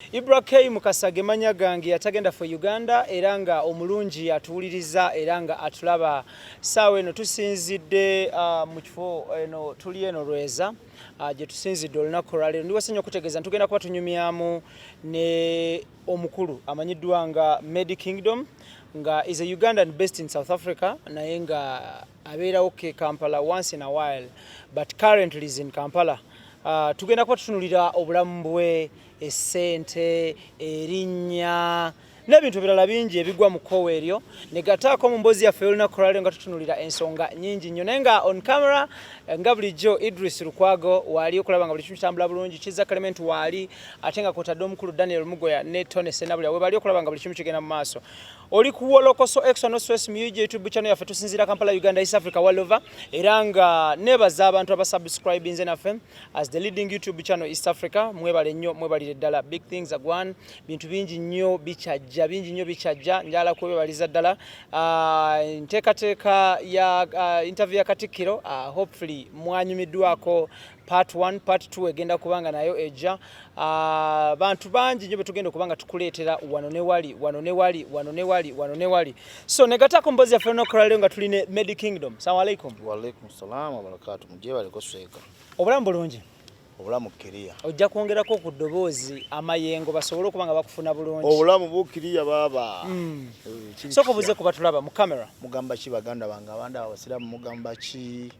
IBRAH Mukasage manya gange yatagenda for Uganda eranga omulungi atuwuliriza eranga atulaba sawe no tusinzidde mu kifo eno tuli eno Lweza je tusinzidde olunaku lwaleero ndiwasenyo okutegeeza ntugenda kuba tunyumyamu ne omukulu amanyiddwa nga Meddykingdom nga is a Ugandan based in South Africa naye nga abeerawo ke Kampala once in a while but currently is in Kampala. Tugenda kuba tutunulira obulamu bwe essente erinnya n'ebintu birala bingi ebigwa mu kkowe eryo negataako mu mboozi yaffe olunaku lwaleero nga tutunulira ensonga nnyingi nnyo naye nga on camera nga bulijjo Idris Lukwago waali okulaba nga buli kimu kitambula bulungi Kiza Clement waali ate nga kwotadde omukulu Daniel Mugoya ne Donnasser we baali okulaba nga buli kimu kigenda mu maaso. Oli ku WOLOKOSO Extra no Stress mu YouTube channel yaffe tusinzira Kampala Uganda East Africa all over era nga nebaza abantu abasubscribe nze naffe as the leading YouTube channel East Africa mwebale nnyo mwebalire ddala big things are going bintu bingi nnyo bichajja njala kwebaliza ddala nteekateeka ya interview ya Katikkiro hopefully mwanyumiddwako part 1 part 2 egenda kubanga nayo ejja bantu bangi nnyo betugenda kubanga tukuleetera wano ne wali so negatako mbozi yaffe n'okulala nga tuline Meddykingdom. Assalamu alaikum. Wa alaikum salaam wa barakatuh. Mujebale ko seeka. Obulamu bulungi. Obulamu kiriya. Ojja kwongerako ku ddoboozi amayengo basobole okubanga bakufuna bulungi. Obulamu bukiriya baba. Soko buze kuba tulaba mu kamera. Mugamba ki baganda bange abanda abasiramu mugamba ki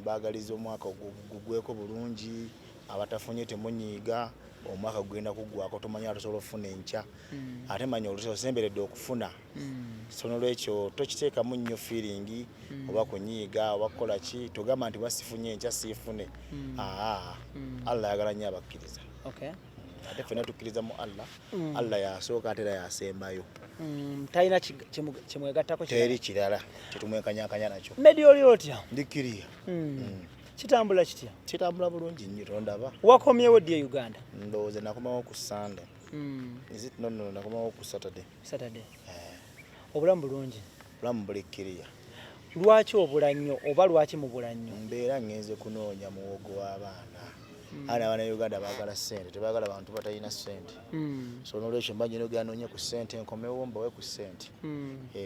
mbagaliza omwaka gugweko bulungi abatafunye temunyiiga omwaka gugenda kuggwako tomanya atosobola okufuna enkya ate manya olusobola osemberedde okufuna so nolwekyo tokiteekamu nnyo feeling oba kunyiiga oba kukola ki togamba nti wasifunye enkya siifune Allah ayagala nnyo abakkiriza ate ffenna tukkiriza mu Allah yasooka ate era yasembayo talina kimwegattako teri kirala tetumwenkanyakanya nakyo. Meddy oli otya? Ndikiriya. Kitambula kitya? Kitambula bulungi nnyo tondaba. Wakomyewo ddi e Uganda? Ndowooza nakomawo ku Sunday. Is it no nakomawo ku Saturday. Obulamu bulungi. Obulamu bulikkiriya. Lwaki obula nnyo oba lwaki mubula nnyo? Mbeera ngenze kunoonya muwogo w'abaana. Abaana Uganda baagala ssente tebaagala bantu batalina ssente so nolwekyo mba nyina ogenda noonye ku ssente nkomewo mbawe ku ssente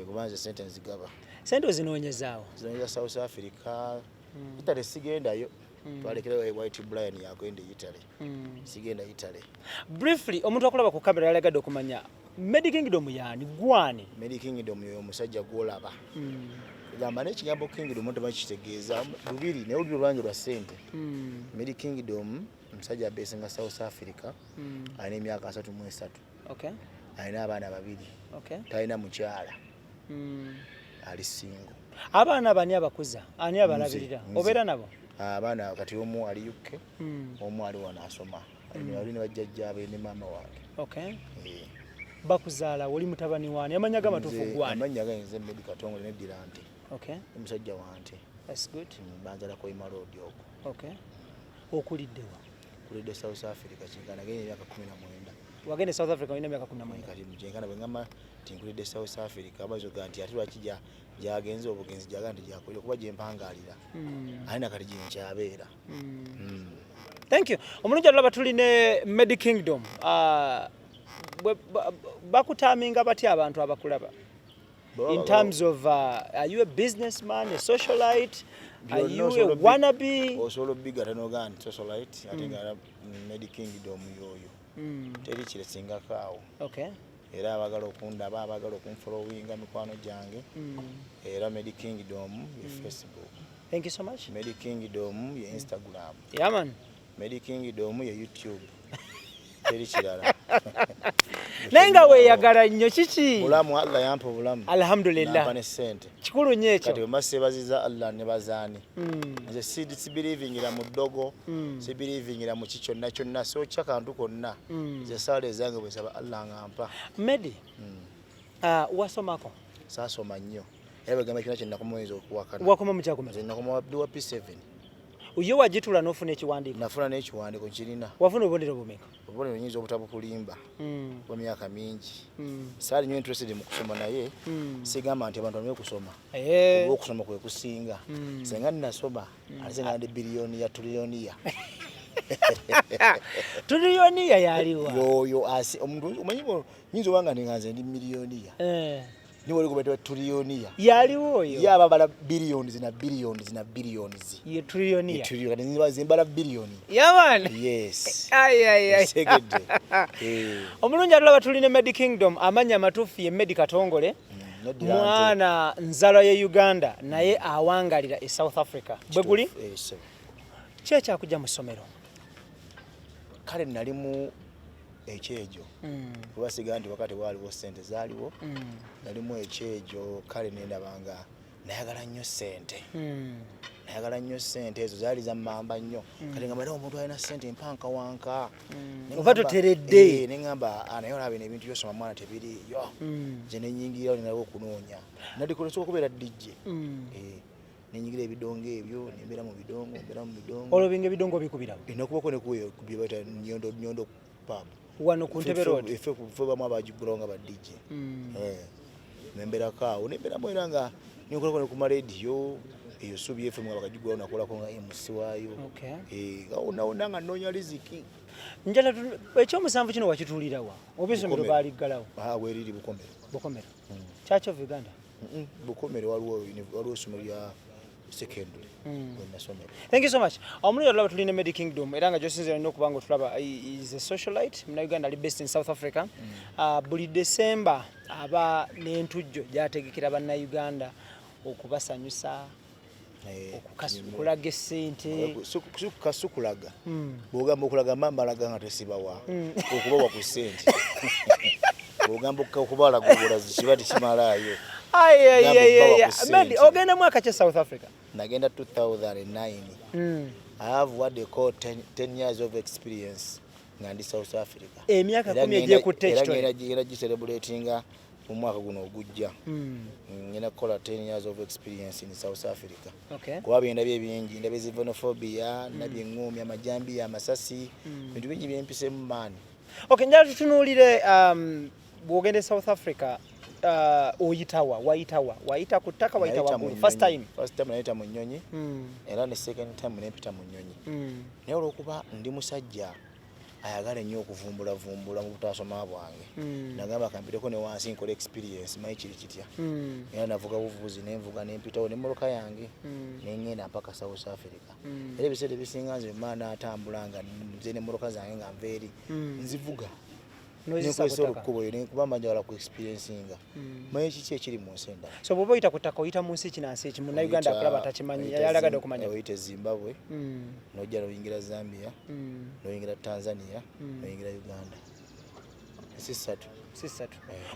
kubanza ssente nzigaba. Ssente ozinoonyezaawo? Zinoonyeza South Africa Italy sigendayo twalekera white Brian yagenda Italy sigenda Italy. Briefly omuntu akulaba ku kamera yalagadde okumanya Meddykingdom yaani gwani? Meddykingdom yoyo omusajja gwolaba gamba n'ekigambo Kingdom omuntu bakitegeeza lubiri naye oluli olwange lwa ssente. Meddykingdom omusajja abeesinga South Africa alina emyaka 33 alina abaana babiri talina mukyala ali singo. Abaana bani abakuza ani abalabirira obeera nabo? Abaana kati omu ali UK omu ali wano asoma alina bajjajjaabe ne maama wange. Bakuzaala oli mutabani waani amanya gamatuufu gwani? Amanya ganze Meddy Katongole ne Dirante. Omusajja wante. That's good. Banjala ko ima road okwo. Okuliddewa? Kulidde South Africa kingana gene emyaka 19. Wagende South Africa ina emyaka 19. Kati mjengana bwengama tinkulidde South Africa abazo ganti ati lwakija jagenze obugenzi jagandi jakoyo kuba je mpangalira. Alina kati je nkyabeera. Thank you. Omulungi alaba tuline Meddykingdom. Bakutaminga batya abantu abakulaba? In terms of are you a businessman, a socialite, are you a wannabe? Osobola bigga tanogani socialite ate nga Meddykingdom yoyo teri kire singakaawo. Era abagala okundaba abagala okunfollowinga mikwano gyange era Meddykingdom ye Facebook. Thank you so much. Meddykingdom ye Instagram. Yeah man. Meddykingdom ye YouTube. Teri kirala. Nenga weyagala nnyo kiki? Bulamu Allah yampa bulamu. Alhamdulillah. Namba ne ssente. Kikulu nnyo ekyo. Kati bamasebaziza Allah ne bazaani. Nze si believing ira mu ddogo, si believing ira mu kikyonna kyonna so kyakantu konna. Nze saala ezange bwe saba Allah ngampa. Meddy. Wasomako? Saasoma nnyo. Era bagamba kino kye nakomwezi okuwakana. Wakoma mu kyakomera? Nze nakoma wa P7. Uyo wajitula n'ofuna ekiwandiiko? Nafuna n'ekiwandiiko kirina. Wafuna obubonero bumeka? Obubonero nyinza obutabukulimba kwa myaka mingi. Saali nnyo interested mu kusoma naye sigamba nti abantu bamwe kusoma. Okusoma kwe kusinga. Senga ninasoma ate nga ndi biliyoni ya triliyoni ya. Triliyoniya yaliwa. Yoyo asi omuntu umanyibo nyinzo wanga ninganze ndi miliyoniya. Niwo liko betwa triliyoniya. Yaliwo yo. Yaba bala billions na billions na billions. Ye triliyoniya. Ye trillion kati zimbala billion. Yaman. Yes. Ay. Segede. Omulungi atulaba tuline Meddykingdom amanya matufu ye Meddy Katongole. Mwana nzala ye Uganda naye awangalira e South Africa. Bweguli? Checha kuja mu somero. Kale nali mu ekyejo. Kubasiga ndi wakati waliwo sente zaliwo. Nali mu ekyejo kale nenda banga nayagala nnyo sente. Nayagala nnyo sente ezo zali za mamba nnyo. Kale ngamba omuntu alina sente mpanka wanka. Ovato teredde. Nengamba anayola bino ebintu byosoma mwana tebiri yo. Je nenyingira ninawo okunoonya. Nali kuleso okubeera DJ. Nenyingira ebidongo ebyo nembera mu bidongo. Olobinga ebidongo bikubira. Inakuba ne kuyo kubibata nyondo pub. Wano ku Ntebe Road. Ife kuva bamwe abajigulonga ba DJ. Nembera kawo nembera moyiranga nikola ku radio iyo subi FM abakajigula nakola ko nga MC wayo. Gaona nga nonya riziki. Njala ekyo musanvu kino wakitulirawa. Obisomero bali galawo. Weriri Bukomero. Bukomero. Church of Uganda. Bukomero waliwo somero ya SKmbuga. Thank you so much. Omuliro laba tuline Meddykingdom era nga josinze nnyo kubanga tulaba is a socialite muna Uganda ali based in South Africa. Buli December aba n'entujjo gyategekera banna Uganda okubasanyusa okukulaga sente sukulaga bogamba okulaga mambalaga nga tesibawa okubawa ku sente bogamba okubalaga obola zibati kimalayo. Meddy ogenda mwaka cha South Africa? Nagenda 2009. I have what they call 10 years of experience ngandi South Africa. Emyaka 10 eje ku tech. Era celebratinga mu mwaka guno ogujja. Ngina kola 10 years of experience in South Africa. Kuba byenda byebingi ndabe xenophobia, ndabe ngomya amajambi amasasi, bintu bingi byempise mu mani. Okay, njala tutunulire bwogende South Africa. Wayita kutaka wayita wagulu first time naita mu nnyonyi era ne second time nepita mu nnyonyi naye olwokuba ndi musajja ayagala nnyo okuvumbula mu butasoma bwange nagamba kampiteko ne wansi nkola experience mayi kiri kitya era navuga buvuzi nenvuga nempitawo nemmotoka yange nengenda mpaka South Africa era ebiseera ebisinga nze maana atambulanga nze nemmotoka zange nga nveeri nzivuga kubamba njagala ku experiencinga maye kiki ekiri mu nsi endala. So bwoba oyita kutaka oyita mu nsi kinansi eki munna Uganda akulaba takimanyi yalagadde okumanya. Oyita Zimbabwe nojja noyingira Zambia noyingira Tanzania noyingira Uganda. Ensi ssatu.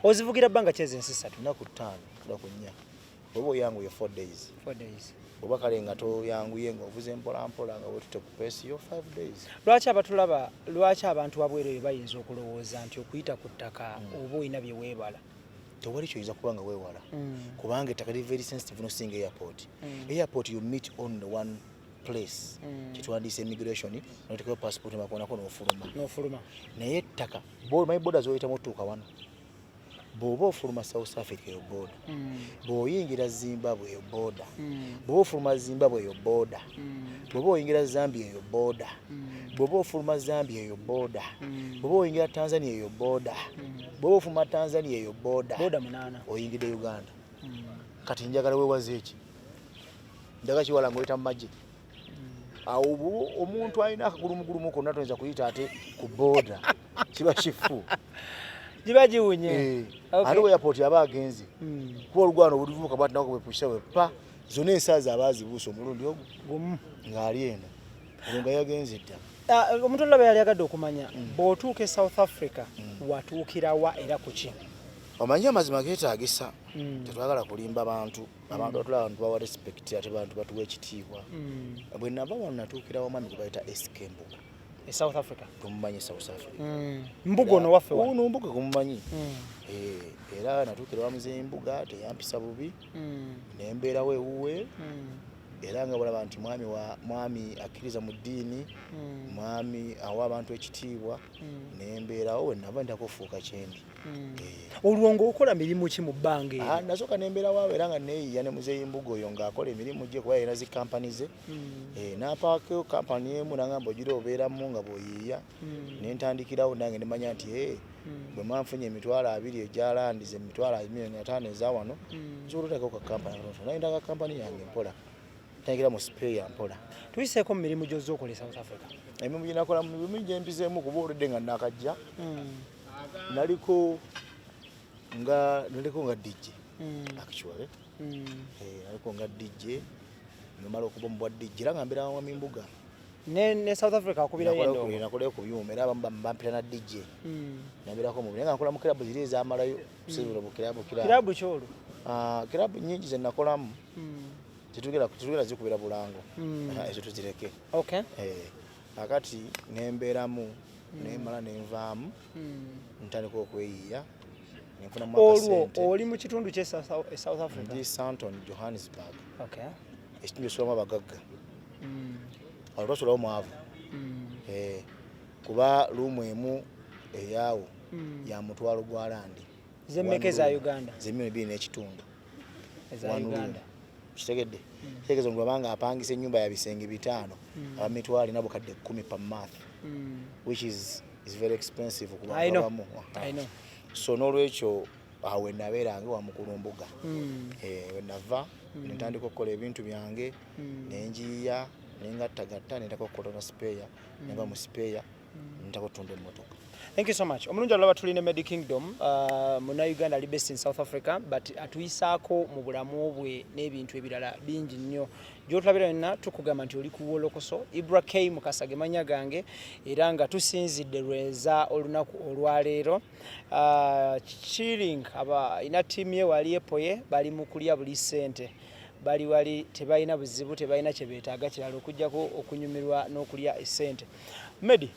Ozivugira bbanga kyezi ensi ssatu? Nnaku 5 kuda ku 4. Bwoba oyanguye 4 days. Oba kale nga toyanguye ng'ovuze mpola nga wetute ku peesi yo 5 days. Lwaki abantu wabwereyo bayinza okulowooza nti okuyita ku ttaka oba oyina bye weebala? Tewali kyoyinza kuba nga weewala kubanga ettaka li very sensitive nosinga airport. Airport you meet on the one place kitwandiisa immigration notekayo passport makonako n'ofuluma naye ettaka mayi boda zoyitamu otuuka wano bw'oba ofuluma South Africa eyo boda bw'oyingira Zimbabwe eyo boda bw'oba ofuluma Zimbabwe eyo boda bw'oba oyingira Zambia eyo boda bw'oba ofuluma Zambia eyo boda bw'oba oyingira Tanzania eyo boda bw'oba ofuluma Tanzania eyo boda 8 oyingidde Uganda. Kati njagala weewaze eki ndaga kiwala ng'oyita mu magye awo omuntu alina akagulumugulumu konna toyinza kuyita ate ku boda kiba kifu jiba jiwunye. Ate airport yaba agenzi kuba olugwano obuvubuka bwatinako bwepusha bwepa zonna ensaazi abaazibuusa omulundi ogumu ng'ali eno olwo nga yagenzi dda. Omuntu olaba yali agadde okumanya bw'otuuka e South Africa watuukirawa era ku ki? Omanyi amazima geetaagisa tetwagala kulimba bantu batulaba abantu bawa respect ate bantu batuwa ekitiibwa. Bwe nava wano natuukira wamami gwe bayita SKmbuga e South Africa. Tumumanyi South Africa. Mbuga ono waffe wano. Ono mbuga kumumanyi. Era natuukira wa muzeeyi mbuga teyampisa bubi. Nembeerawo ewuwe. era nga balaba nti mwami akkiriza mu ddiini mwami awa abantu ekitiibwa nembeerawo wenava ntaka okufuuka kyendi. Olwo ng'okola mirimu ki mu bbanga eryo? Nasooka nembeerawo era nga neeyiya ne muzeeyi Mbuga oyo ng'akola emirimu gye kuba yalina zi kampani ze n'apaako kampani emu nagamba ogira obeeramu nga bw'oyiiya ne ntandikirawo nange nemanya nti bwe mwanfunye emitwalo 2 egyalandiza emitwalo 5,000 eza wano nsobola oteekako ka kampani naye ntaka kampani yange mpola tandikira mu Speya mpola. Tuyiseeko mu mirimu gy'ozze okola e South Africa? Emirimu gye nakola mu mirimu gye mpizeemu kuba oludde nga nakajja naliko nga DJ actually naliko nga DJ nomala okuba mu bwa DJ era nga mbeera wa Mbuga ne South Africa akubira yendo nakola ku byuma era bampira na DJ nabeerako mu nga nkola mu club ziri ezamalayo kusibira mu club kyolo club nyingi ze nakolamu titugera zikubira bulango ezo tuzireke akati nembeeramu nemala nenvaamu ntandika okweyiiya nenfunamu akasente. Oli mu kitundu kye South Africa? Ndi Sandton, Johannesburg. Ekitundu ekisulamu abagagga awo twasulawo mwavu kuba luumu emu eyaawo ya mutwalo gwa landi zemmeke za Uganda $2.5 eza Uganda kitegedde tegezo ngwabanga apangisa ennyumba ya bisenge 5 abamitwali nabo kadde 10 per month which is very expensive kuba I know. So nolwekyo awe nabeerange wa Mukulumbuga wenava nentandika okukola ebintu byange nenjiya nengattagatta nentaka okukotona Speya neva mu Speya nentaka okutunda emmotoka. Thank you so much. Omulungi alaba tuline Meddykingdom muna Uganda ali based in South Africa but atuyisaako mu bulamu bwe n'ebintu ebirala bingi nnyo. Gy'otulabira yonna tukugamba nti oli ku WOLOKOSO IBRAH mu Kasage manya gange era nga tusinzidde lweza olunaku olwaleero. Chilling ina tiimu ye wali epoye bali mu kulya buli ssente. Bali wali tebalina buzibu tebalina kye beetaaga kirala okujjako okunyumirwa n'okulya essente. Meddy,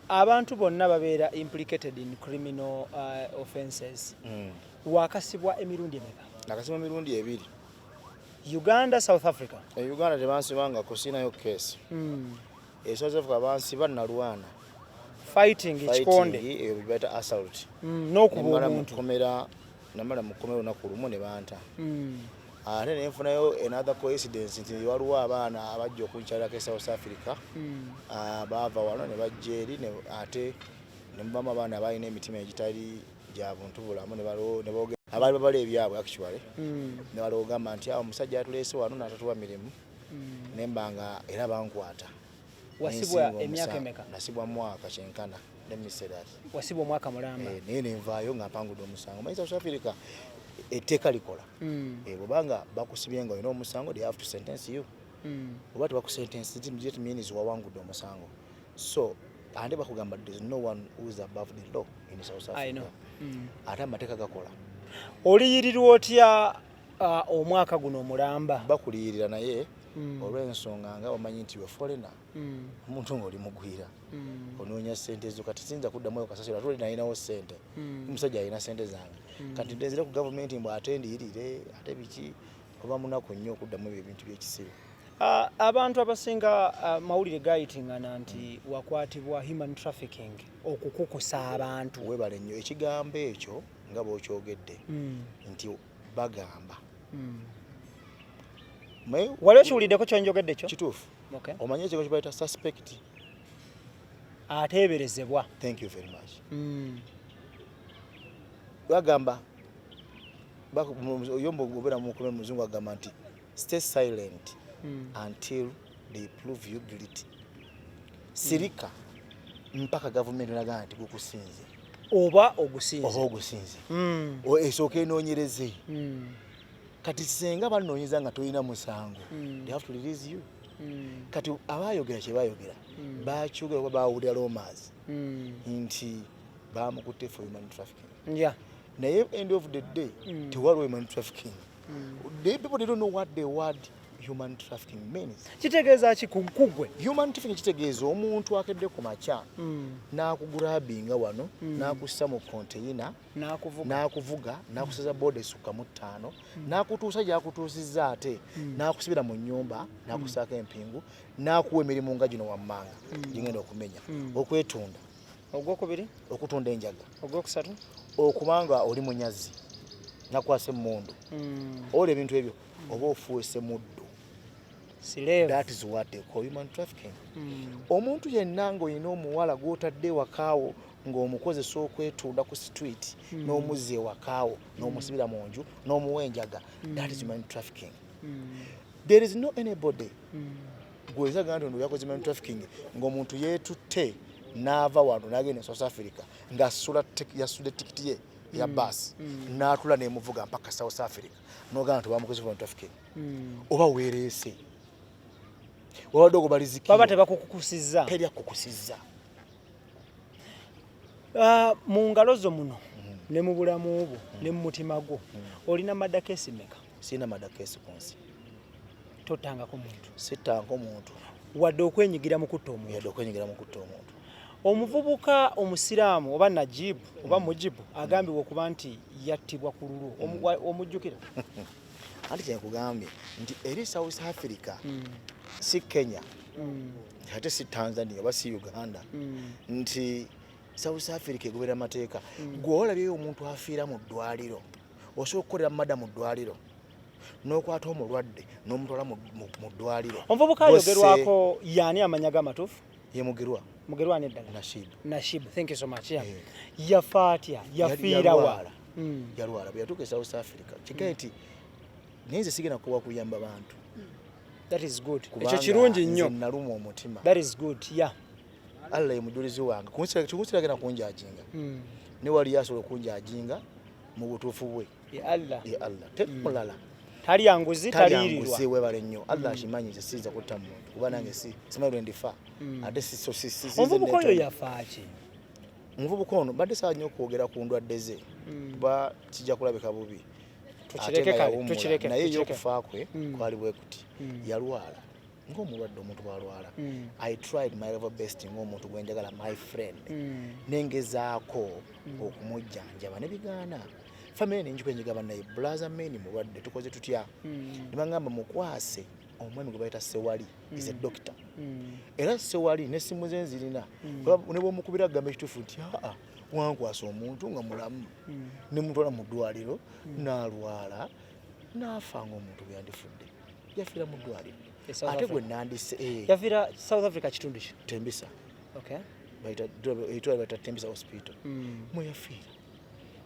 abantu bonna babeera implicated in criminal offences. Wakasibwa emirundi emeka? Nakasibwa emirundi 2. Uganda, South Africa? Uganda tebansibanga kusinayo case. South Africa bansiba nalwana. Fighting ekikonde? Eyo bita assault. N'okuba omuntu? Namala mukomero nakulumu ne banta. Ate nenfunayo another coincidence nti waliwo abaana abajja okunkyalako South Africa baava wano ne bajja eri ate ne mubamu abaana abalina emitima egitali gya buntu bulamu ne boogera abaali babala ebyabwe actually ne balogamba nti awo omusajja atuleese wano n'atatuwa mirimu nembanga era bankwata. Wasibwa emyaka emeka? Nasibwa mwaka kyenkana. Let me say that. Wasibwa omwaka mulamba? Naye nenvaayo nga mpangudde omusango. Manyi South Africa etteeka likola bwebanga bakusibye nga olina omusango they have to sentence you. Oba tebakusentence it means wawangudde omusango. So ate bakugamba there is no one who is above the law in South Africa. I know. Ate amateeka gakola. Oliyirirwa otya omwaka guno omulamba? Bakuliyirira naye olw'ensonga nga bamanyi nti we foreigner omuntu ng'oli mugwira onoonya ssente zo kati sinza kuddamu eyo kasasiro ate oli nalinawo ssente omusajja alina ssente zange kati ndenzire ku gavumenti mbw ate ndiyirire ate biki oba munaku nnyo okuddamu ebyo ebintu by'ekisibo. Abantu abasinga mawulire gayitingana nti wakwatibwa human trafficking okukukusa abantu. Webale nnyo ekigambo ekyo nga bw'okyogedde nti bagamba wali okiwuliddeko kyonjogedde kyo? Kituufu. Omanyi ekyo kibayita suspect ateeberezebwa. Thank you very much. Bagamba oyombo obeera mukume muzungu agamba nti stay silent until they prove you guilty. Sirika mpaka gavumenti nagamba nti gukusinze oba ogusinze esooka enoonyereze. Kati senga banoonyeza nga tolina musango they have to release you. Kati abayogera kye bayogera bakyogera oba bawulira Romans nti bamukutte for human trafficking. Naye end of the day tewaliwo human trafficking. The people they don't know what the word human trafficking means? Kitegeeza ki kugwe? Human trafficking kitegeeza omuntu akedde ku makya n'akugulabinga wano n'akussa mu container n'akuvuga n'akusaza boda esukka mu 5 n'akutuusa gy'akutuusizza ate n'akusibira mu nnyumba n'akusaako empingu n'akuwa emirimu nga gino wammanga gigenda okumenya okwetunda ogwokubiri okutunda enjaga ogwokusatu okubanga oli munyazi nakwasa emmundu ola ebintu ebyo oba ofuuse muddu. That is what they call human trafficking. Omuntu yenna ng'olina omuwala gw'otadde wakaawo ng'omukozesa okwetunda ku street n'omuzza ewakaawo n'omusibira mu nju n'omuwa enjaga, that is human trafficking. There is no anybody gw'oyinza gamba nti yakoze human trafficking ng'omuntu yeetutte n'ava wano n'agenda e South Africa yasula tikiti ye ya bus n'atula n'emuvuga mpaka South Africa n'ogamba nti bamukoze human trafficking oba weereese wabadde ogubalizikira baba tebakukusizza teryakukusizza mu ngalo zo muno ne mu bulamu bwo ne mu mutima gwo olina madakesi meka? Sina madakesi ku nsi. Totangako muntu? Sittangako muntu wadde okwenyigira mu kutta omuntu? Omuvubuka omusiraamu oba Najibu oba Mujibu agambibwa okuba nti yattibwa ku lulu omujjukira? Anti kyenkugambye nti eri South Africa si Kenya ate si Tanzania oba si Uganda nti South Africa egoberera amateeka. Gwe olabyeyo omuntu afiira mu ddwaliro osobola okukolera madda mu ddwaliro n'okwata omulwadde n'omutwala mu ddwaliro. Omuvubuka ayogerwako yaani amanya g'amatuufu? Ye Mugerwa neddala? Nashibu. Thank you so much. Yafa atya? Yafiira wa? Yalwala bwe yatuuka e South Africa kigaye nti naye nze sigenda kuwa kuyamba bantu. That is good. Ekyo kirungi nnyo. Naluma omutima. That is good. Allah ye mujulizi wange kunsira gena kunjajinga ne wali yasobola okunjajinga mu butuufu bwe. Ya Allah temulala tali yanguzi taliirirwa webale nnyo. Allah akimanyi nze siiza kutta muntu kuba nange simanyi ndifa ate omuvubuka oyo yafa ki? Omuvubuka ono badde saa nnyo okwogera ku ndwadde ze kuba kijja kulabika bubi. Tukireke naye y'okufa kwe kwali bwe kuti yalwala ng'omulwadde omuntu bw'alwala. I tried my level best ng'omuntu gwe njagala my friend nengezaako okumujjanjaba ne bigaana. Family nenjiko enjigaba naye brother meni mulwadde tukoze tutya ne bangamba mukwase omwami gwe bayita Sewali is a doctor era Sewali ne simu ze nzirina ne bw'omukubira agamba ekituufu nti wankwasa omuntu nga mulamu ne mutwala mu ddwaliro n'alwala n'afa ng'omuntu bwe yandifudde yafiira mu ddwaliro ate gwe nandise yafiira South Africa kitundu ki? Tembisa. Okay. bayita Tembisa hospital mwe yafiira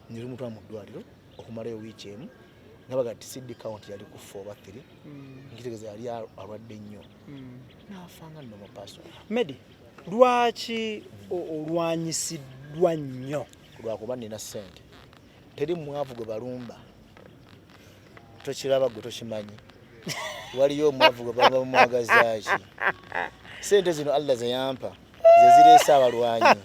ne mutwala mu ddwaliro okumalayo wiiki emu nga baga ti CD count yali ku 4 oba 3 nkitegeeza yali alwadde nnyo n'afanga nno mu paso. Meddy, lwaki olwanyisiddwa nnyo? Lwakuba nina ssente. Teri mwavu gwe balumba tokiraba gwe tokimanyi waliyo omwavu gwe balumba mumwagazaaki. Ssente zino Allah ze yampa ze zireese abalwanyi.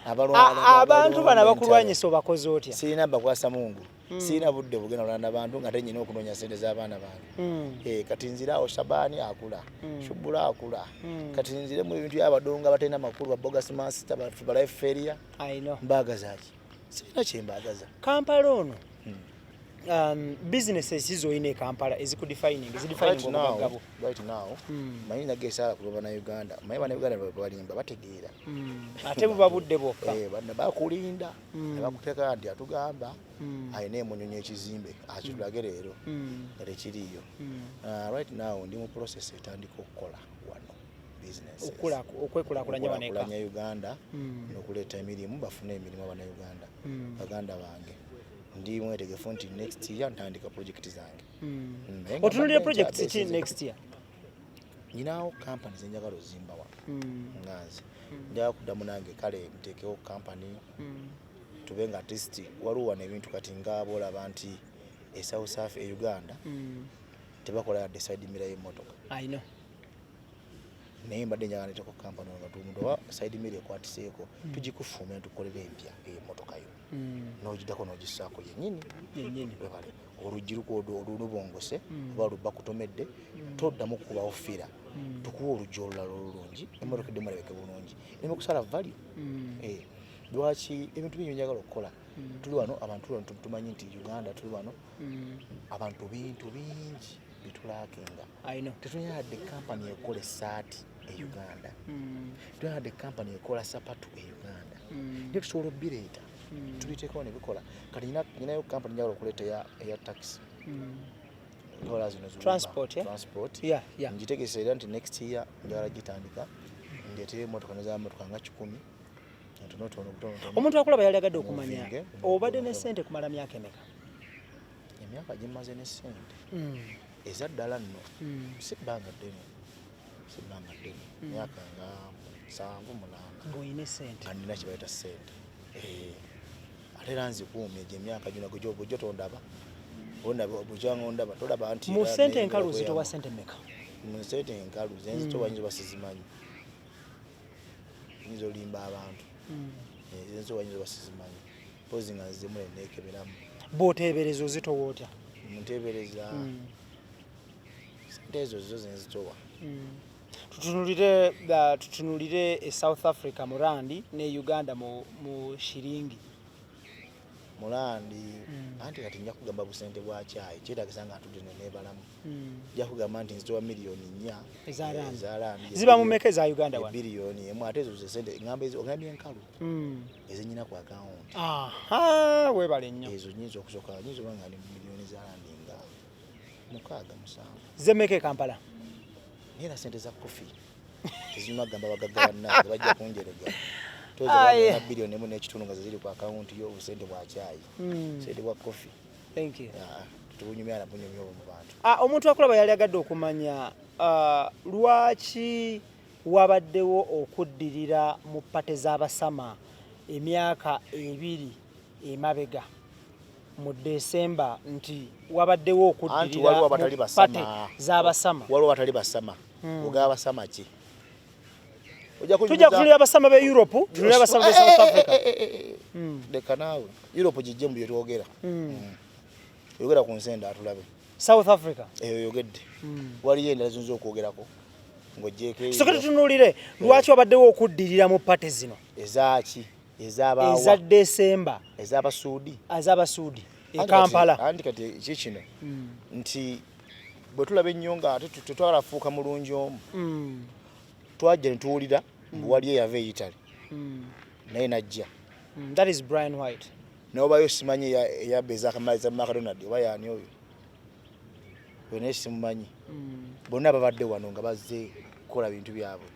Abantu bana bakulwanyisa obakoze otya? Sirina bakwasa Mungu. Sirina budde bugenda olanda bantu nga tenyina okunoonya ssente z'abaana bange. Kati nziraawo Shabani akula, Shubula akula. Kati nzire mu bintu by'abadongo abatalina makulu ba bogus master ba life failure. Mbagazaaki. Sirina kye mbagaza. Kampala ono businesses zoyine Kampala ezikudefining omugagga right now manyi nageesala kuba na Uganda manyi bana Uganda balimba bategeera ate buba budde bokka bana bakulinda bakuteeka nti atugamba ayina emunyonyo ekizimbe akitulage leero era kiriyo right now ndi mu process etandika okukola wano business okwekulaakulanya Uganda n'okuleeta emirimu bafune emirimu abana Uganda baganda bange. Ndi mwetegefu nti next year ntandika project zange. Otunulira projects ki next year? Nyinawo companies enjagala ozimba wa ngazi njagala kuddamu nange kale nteekewo company tubenga at least waliwo n'ebintu kati ng'abolaba nti e South Africa, e Uganda tebakola ya decide mira y'emmotoka. I know. naye mbadde njagala ndeeteko kampani nga tumuntu oba side mill ekwatiseeko tugikufuumira tukolera empya emmotoka yo n'ogiddako n'ogissaako yennyini webale oluggi lubongose oba lubba kutomedde toddamu kukubawo fira tukuwa oluggi olulala olulungi emmotoka eddemu alabeke bulungi ereme kusala value lwaki ebintu bingi njagala okukola tuli wano abantu tumanyi nti Uganda tuli wano abantu bintu bingi bitulaakinga tetulina kampani ekola essaati e Uganda tulina kampani ekola sapatu e Uganda ndio tusobola obireeta tuliteekawo ne bikola kati nyinayo kampani njagala okuleeta eya taxi transport ngitegese era nti next year njagala gitandika ndeetere emmotoka nez'amamotoka nga 10 omuntu akulaba yali agadde okumanya obadde ne ssente kumala myaka emeka? Emyaka gimaze ne ssente eza ddala nno si bbanga ddene myaka nga 7-8 ng'oyina ssente nga nina kye bayita ssente ate era nzikuumye gye emyaka gino gyo tondaba bukyanga ondaba tolaba nti mu ssente enkalu zitowa ssente mmeka? mu ssente enkalu zenzitowa nyinza basizimanyi nyinza olimba abantu zenzowa nyinza basizimanyi pozi nga nzizemu neneekeberamu bw'oteebereza ozitowa otya? muteebereza ssente ezo zo zenzitowa tutunulire e South Africa mu randi ne Uganda mu shiringi mu landi anti kati nja kugamba busente bwa caayi kyetaagisa nga atudde neneebalamu nja kugamba nti nzitowa miliyoni 4 eza landi ziba mu meka eza Uganda wano biliyoni emu ate ezo zesente ogambye enkalu ezenyina ku akawunti weebale nnyo ezo nyinza okusooka nyinza oba nga ni miliyoni za landi nga 6-7 zemmeka e Kampala nera sente za kofi tezinyuma gamba bagagga bannange bajja kunjerega toza biliyoni emu n'ekitundu nga ziri ku akawunti yo obusente bwa caayi sente bwa kofi tubunyumya na bunyumya mu bantu omuntu akulaba yali agadde okumanya lwaki wabaddewo okuddirira mu pate z'abasama emyaka 2 emabega mu Desemba nti wabaddewo okuddirira mu pate z'abasama waliwo batali basama ogaba basama ki tujja kutunulira abasama be Europe tunulira abasama be South Africa leka naawe Europe gijje mu bye twogera yogera ku nsenda atulabe South Africa eyo yogedde waliyo endala zinza okwogerako ng'ojjeeko soka tutunulire lwaki wabaddewo okuddirira mu pate zino ezaki ez'abaawa eza Desemba ez'abasuudi e Kampala anti kati kikino nti bwe tulaba ennyo nga ate tetwagala fuuka mulungi omu twajja ne tuwulira mbu wali eyava e Italy naye najja that is Brian White n'obayo simanyi eyabba ez'akamaliza mu McDonald oba yaani oyo naye simumanyi bonna babadde wano nga bazze kukola bintu byabwe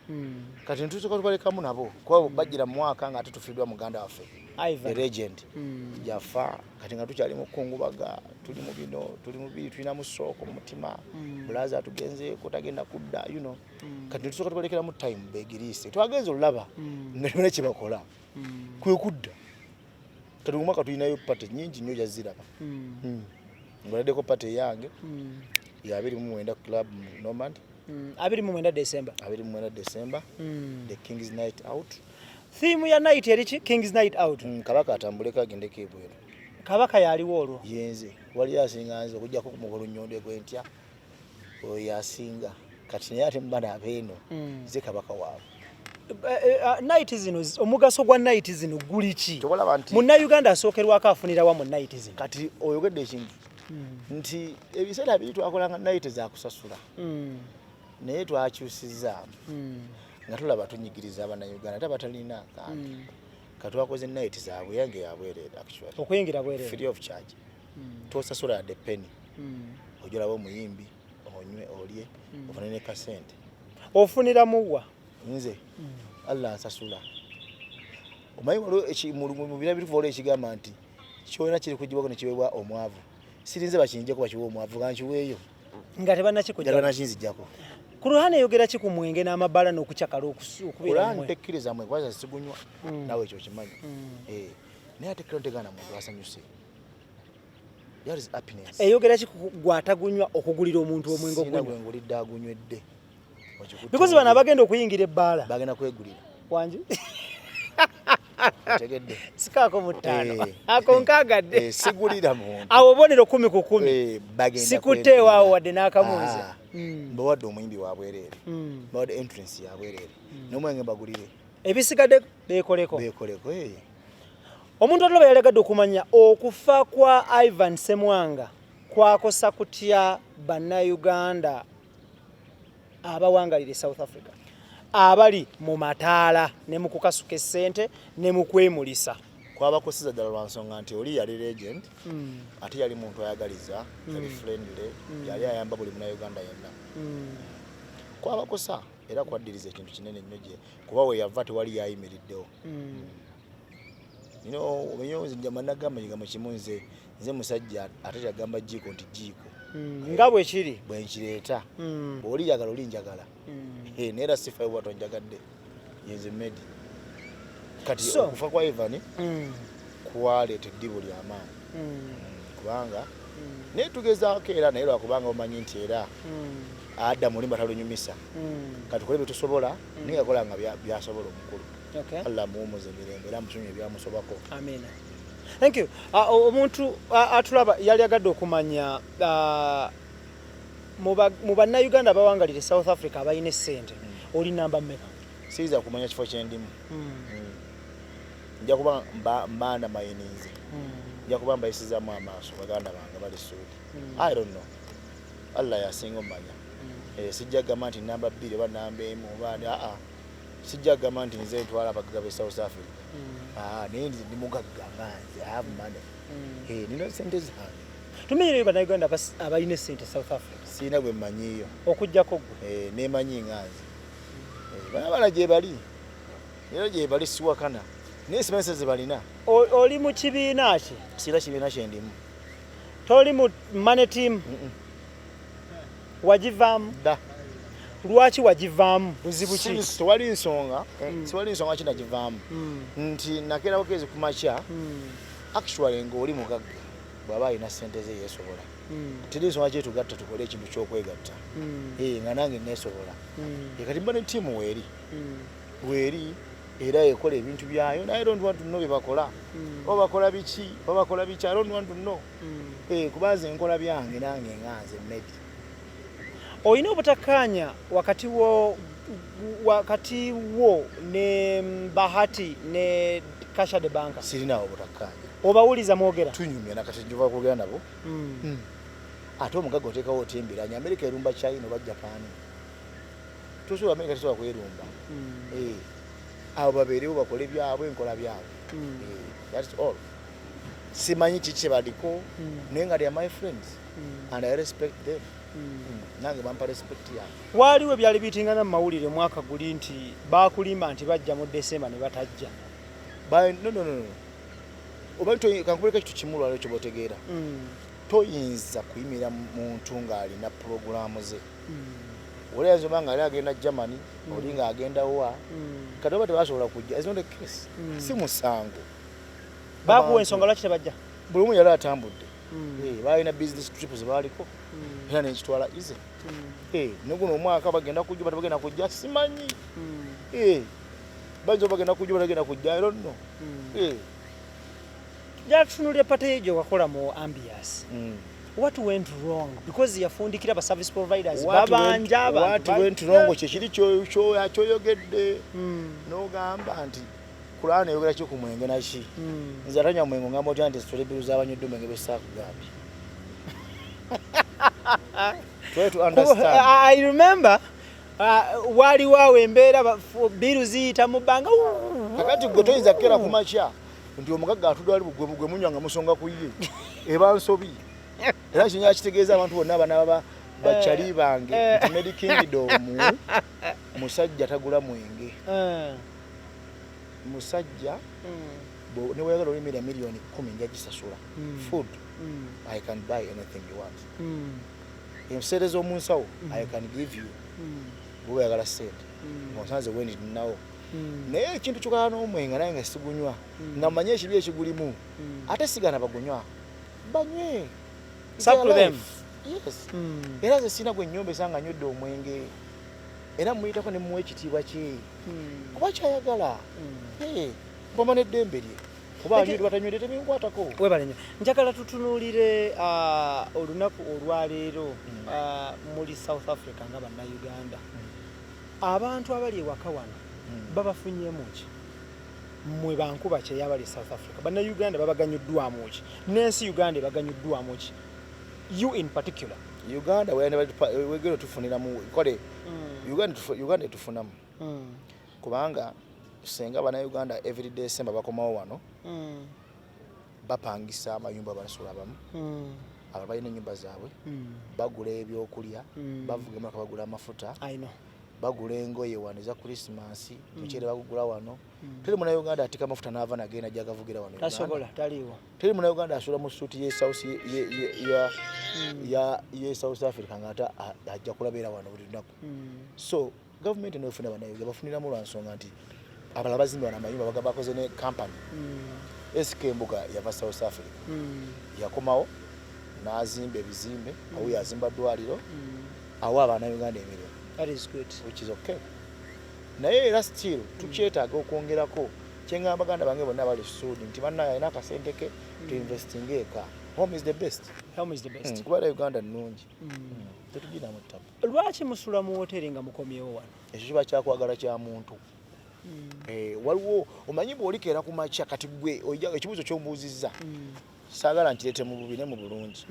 kati netusoka tubalekamu nabo kuba bajjira mu mwaka nga ate tufiiddwa muganda waffe legend jafa kati nga tukyali mu kkungubaga tuli mu bino tuli mu biri tulina mu ssooko mu mutima bulaza tugenzeeko tagenda kudda kati netusoka tubalekera mu time begiriise twagenza olulaba nga tibona kye bakola kwe kudda kati mu mwaka tulinayo pate nyingi nnyo gyaziraba ngoladdeko pate yange ya 29 club Normand 29 December 29 December the King's Night Out. Theme ya night eri King's Night Out. Kabaka atambuleka agendeko ebweru. Kabaka yaliwo olwo. Yenze wali asinga nze okujja ko kumugolo nnyonde kwentya oyo asinga kati naye ate mbana abeeno ze kabaka waabwe. Night zino omugaso gwa night zino guli ki? Munna Uganda asookerwako afunira wa mu night zino. Kati oyogedde ekintu nti ebiseera biri twakolanga night za kusasula naye twakyusizza nga tulaba tunyigiriza abannayuganda ate abatalina kandi katwakoze night zaabwe yange yabwerera actually okuyingira bwerera free of charge tosasula yadde penny ojolaba omuyimbi onywe olye ofune ne kasente ofunira muwa nze Allah ansasula omanyi waliwo mu bira bituvola ekigamba nti kyolina kiri kugibwako ne kiweebwa omwavu sirinze bakinjeko bakiwa omwavu gankiweeyo nga tebanakinzijjako ku ruhande yogera ki ku mwenge n'amabala n'okucyakala okubeera mwe tekkiriza mwe kwaza sigunywa nawe ekyo kimanyi naye ate kiro tegana muntu asanyuse that is happiness eyogera ki gwatagunywa okugulira omuntu omwenge okunywa ngulidde agunywedde because bana bagenda okuyingira ebbaala bagenda kwegulira wanju tegedde sikako mutano ako nkagadde sigulira muntu awo bonero 10 ku 10 sikuteewa awo wadde n'akamuuze mbawadde omuyimbi wabwerere mbawadde entrance yabwerere n'omwenge bagulire ebisigadde beekoleko omuntu atulaba yalegadde okumanya okufa kwa Ivan Ssemwanga kwakosa kutya bannayuganda abawangalire South Africa abali mu mataala ne mu kukasuka essente ne mu kwemulisa kwabakosiza ddala lwa nsonga nti oli yali legend ate yali muntu ayagaliza yali friendly yali ayamba buli munnayuganda yenna kwabakosa era kwaddiriza ekintu kinene nnyo gye kuba we yava tewali yayimiriddewo nze managamba kigambo kimu nze musajja ate kyagamba jiiko nti jiiko nga bwe kiri bwe nkireeta bw'oli yagala oli njagala neera sifayo bwatyo njagadde yenze Meddy kati okufa kwa Ivan kwaleeta eddibu ly'amaanyi kubanga naye tugezaako era naye lwakubanga omanyi nti era adda mulimba talunyumisa kati tukole bye tusobola naye yakola nga byasobola omukulu Allah muwumuze emirembe era amusonyiwe ebyamusobako amina. Thank you. Omuntu atulaba yali agadde okumanya mu bannayuganda abawangalire South Africa abalina essente oli namba mmeka? Siyiza kumanya kifo kyendimu nja kuba mbaana mayinize nja kuba mbayisizaamu amaaso baganda bange bali suudi I don't know Allah yasinga omanya sijja gamba nti namba 2 oba namba 1 oba sijja gamba nti nze ntwala abagagga be South Africa naye ndi mugagga nganze I have money nina sente zange tumenyere bannayuganda abalina essente South Africa siina gwe mmanyiiyo okujjako gwe nemanyi nganze bana gye bali era gye bali siwakana naye simanyi ze balina oli mu kibiina ki? siina kibiina kyendimu toli mu money team wagivaamu da lwaki wagivaamu buzibu ki? Tewali nsonga kinagivaamu nti nakeera bukezi ku makya actually ng'oli mugagga bw'aba alina ssente ze yeesobola teri nsonga kyetugatta tukole ekintu ky'okwegatta nga nange neesobola kati mba ne ttiimu weeri era ekola ebintu byayo naye don't want to know bye bakola oba bakola biki I don't want to know kuba nze nkola byange nange nganze Meddy. Oyina obutakkaanya wakati wo ne Bahati ne Kasha de Banka? Sirinawo obutakkaanya. Obawuliza mwogera? Tunyumya nakati njuva kwogera nabo. Ate omugagga oteekawo otimbiranya Amerika erumba China oba Japan. Tusobola Amerika tesobola kwerumba. Abo babeerewo bakole byabwe enkola byabwe. That's all. Simanyi kiki baliko naye nga they are my friends and I respect them. Nange bampa respect yange. Waliwo byali bitingana mu mawulire mwaka guli nti bakulimba nti bajja mu December ne batajja. No. Obantu kankubuleka kitu kimu lwalo kyo botegeera. Toyinza kuyimira muntu ng'alina programu ze. Oli azoma nga ali agenda Germany, oli nga agenda wa. Kati oba tebasobola kujja. It's not a case. Si musango. Bakuwa ensonga lwaki tebajja? Buli omu yali atambudde. Balina business trips baliko. Era nekitwala ize. Noguno omwaka bagenda kujja batagenda kujja simanyi. Banjo bagenda kujja batagenda kujja I don't know. Jatunulira patejo wakola mu ambiance. What went wrong? Because yafundikira ba service providers babanja abantu. What went wrong kiri kyoyogedde. Nogamba nti Kulana yogera kyo kumwenge nashi. Nze atanya mwengo ngamba oti anti story biruza abanyudde menge besaku gabi. Try to understand. I remember wali wawe embeera biru ziyita mu banga. Kakati gwe toyinza kera ku makya nti omugagga atudde gwe munywanga musonga ku ye. Eba nsobi. Era kinya kitegeeza abantu bonna abana bachali bange nti Meddykingdom musajja tagula mwenge. Musajja ne wayagala olimira milioni 10 njagisasula. Food I can buy anything you want. Instead of munsawo I can give you. Bwe yagala sente. Musanze wendi nawo. Naye ekintu kyokala n'omwenga naye nga sigunywa. Namanye ekibi ekigulimu. Ate sigana bagunywa. Banywe. Suck to them. Yes. Era ze sina gwe nnyombe sanga nyodde omwenge. era muyitako ne muwe ekitiibwa kye kuba kyayagala mpoma n'eddembe lye kuba anywere batanywere tebinkwatako. Webale nnyo. Njagala tutunuulire olunaku olwaleero muri South Africa nga bannayuganda. Abantu abali ewaka wano babafunyeemu ki? Mmwe bankuba kye yabali South Africa. Bannayuganda babaganyuddwamu ki? N'ensi Uganda ebaganyuddwamu ki? You in particular. Uganda wegero tufuniramu kole Uganda tufunamu kubanga senga bannayuganda every December bakomawo wano bapangisa amayumba basula bamu abalina ennyumba zaabwe bagula ebyokulya bavuga emaka bagula amafuta bagula engoye wano za Christmas mukyere bagugula wano teri munnayuganda atika amafuta n'ava nagenda jagavugira wano tasobola taliwo teri munnayuganda asula mu suuti ye South ye South Africa ngata ajja kulabeera wano buli lunaku so government n'efuna bannayuganda bafuniramu lwa nsonga nti abalala bazimba amayumba bakoze ne company SKmbuga yava South Africa yakomawo n'azimba ebizimbe awo yazimba ddwaliro awo abannayuganda emirimu. That is good. Which is okay. Naye era still tukyetaaga okwongerako kyengamba baganda bange bonna bali sudi nti bannaye alina akasente ke to investing eka. Home is the best. Home is the best. Kuba Uganda nnungi. Tetuginamu ttapa. Lwaki musula mu hoteri nga mukomyewo wano? Ekyo kiba kyakwagala kya muntu. Waliwo omanyi bw'olikeera ku makya kati gwe ekibuuzo ky'omubuuzizza saagala nkirete mu bubi ne mu bulungi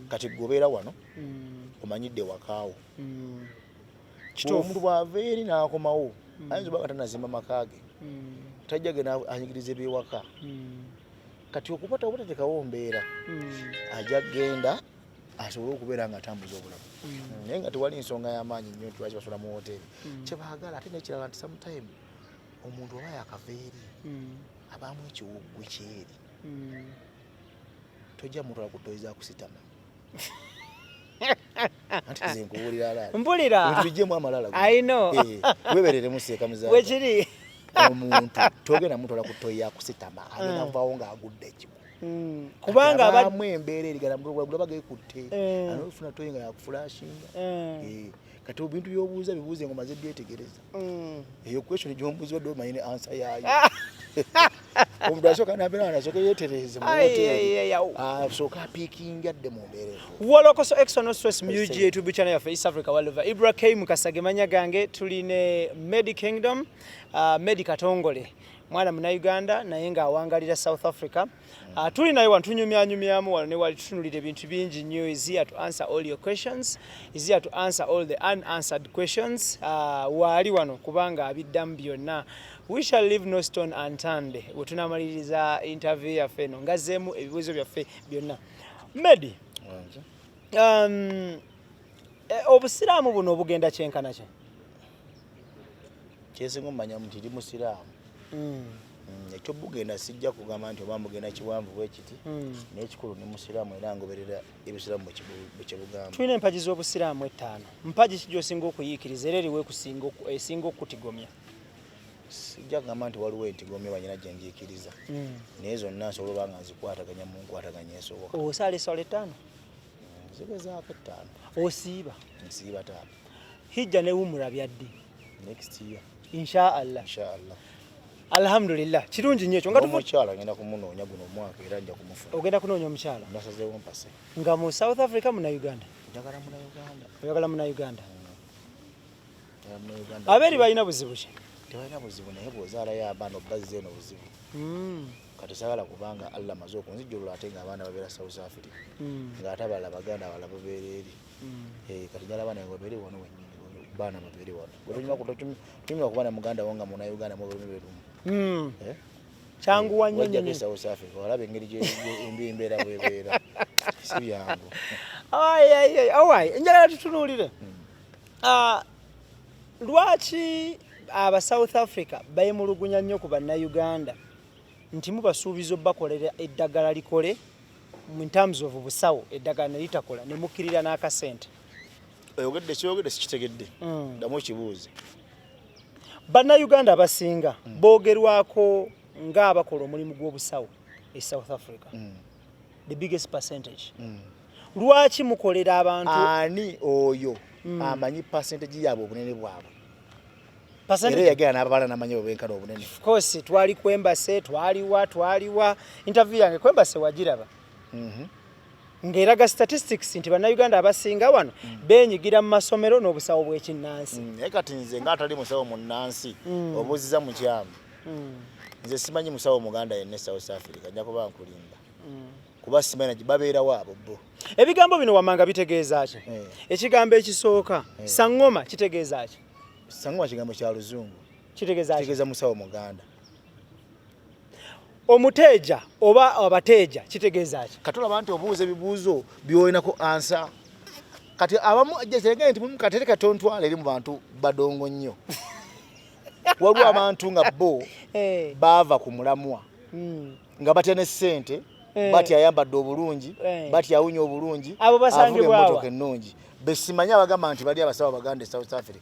kati gobeera wano omanyidde wakaawo omuntu bw'ava eri n'akomawo ayinza oba katanazimba makaage tajja genda anyigiriza ebyewaka kati okuba tabutatekawo mbeera ajja genda asobole okubeera nga atambuza obulamu naye nga tewali nsonga y'amaanyi nnyo nti lwaki basula mu hoteri kyebaagala ate n'ekirala nti sometime omuntu oba yakava eri abaamu ekiwuggwe kyeri tojja muntu olakutoyiza kusitama anti zenkuwulira alala mpulira bijjemu amalala I know weberere museeka muzaala wekiri omuntu togenda muntu olakutoya kusitama agenda vaawo ng'agudde ekimu kubanga abaamu embeera erigala mugula bagekutte anofuna toyi nga yakufulashinga kati ebintu by'obuuza bibuuze ngo maze byetegereza eyo question gy'ombuuza odde omanyine ansa yaayo omuntu asooka nabeera nasooka yeetereze mu hoteri asooka apiikinga adde mu mbeera Wolokoso Extra No Stress mu YouTube channel yaffe East Africa Waliva IBRAH Mukasage manya gange tuline Meddykingdom Meddy Katongole mwana munnayuganda naye ng'awangalira South Africa tuli naye wantunyumyanyumyamu wano ne wali tutunulira ebintu bingi nnyo is here to answer all your questions is here to answer all the unanswered questions waali wano kubanga abiddamu byonna we shall leave no stone unturned wetunamaliriza interview yaffe eno ngazeemu ebibuuzo byaffe byonna Meddy obusiraamu buno obugenda kyenkana kye kyesinga omanya nti ndi musiraamu ekyo bugenda sijja kugamba nti oba mugenda kiwanvu bwekiti n'ekikulu ne musiraamu era ngoberera ebisiraamu bwekibugamba tulina empagi z'obusiraamu 5 mpagi ki gy'osinga okuyiikiriza era eriwe esinga okutigomya sijja kugamba nti waliwo entigomya banyina gye njiikiriza naye zonna nsobola oba nga nzikwataganya mu nkwataganya esoboka osaala eswala 5 zigezaako 5 osiiba nsiiba 5 hijja ne wumula byaddi next year inshallah alhamdulillah kirungi nnyo ekyo nga omukyala ngenda kumunoonya guno omwaka era nja kumufuna ogenda kunoonya omukyala nasazeewo mpase nga mu South Africa muna Uganda njagala muna Uganda oyagala muna Uganda abeeri balina buzibu ki tebalina buzibu naye bw'ozaalayo abaana obbazze eno buzibu kati sagala kubanga Allah maze okunzijjulula ate ng'abaana babeera South Africa ng'ate abalala baganda abalala babeera eri kati njala abaana babeere wano wennyini baana babeere wano tunyuma kubaana muganda wo nga muna Uganda mubulumi berumu kyanguwa nnyo nnyo South Africa olaba engeri embeera bwebeera si byangu njagala tutunuulire lwaki aba South Africa bayemulugunya nnyo ku bannayuganda nti mubasuubiza obbakolera eddagala likole in terms of busawo eddagala ne litakola ne mukkirira n'akasente oyogedde kyogedde sikitegedde ddamu ekibuuze bannayuganda abasinga boogerwako ng'abakola omulimu gw'obusawo e South Africa the biggest percentage lwaki mukolera abantu ani oyo amanyi percentage yaabwe obunene bwabwe Era yagenda n'abala n'amanyi obenkana obunene. Of course twali kwembase twaliwa interview yange kwembase wagiraba. Ngeraga statistics nti bannayuganda abasinga wano benyigira mu masomero n'obusawo bw'ekinnansi. Kati nze ng'atali musawo munnansi obuuziza mu kyama. Nze simanyi musawo muganda yenna South Africa nja kuba nkulimba. Kuba simanyi babeera waabo bo. Ebigambo bino wamanga bitegeeza ki? Ekigambo ekisooka sangoma kitegeeza ki? Sangoma kigambo kya Luzungu. Kitegeeza ki? Kitegeeza musawo muganda. Omuteeja oba abateeja kitegeeza ki? Katolaba nti obuuza ebibuuzo by'olinako ansa. Kati abamu kyegende nti mu katereka tontwala eri mu bantu badongo nnyo. Waliwo abantu nga bo baava ku mulamwa nga batya ne ssente batya ayambadde obulungi batya awunya obulungi abo basangibwa emmotoka ennungi besimanya abagamba nti bali abasawo baganda e South Africa.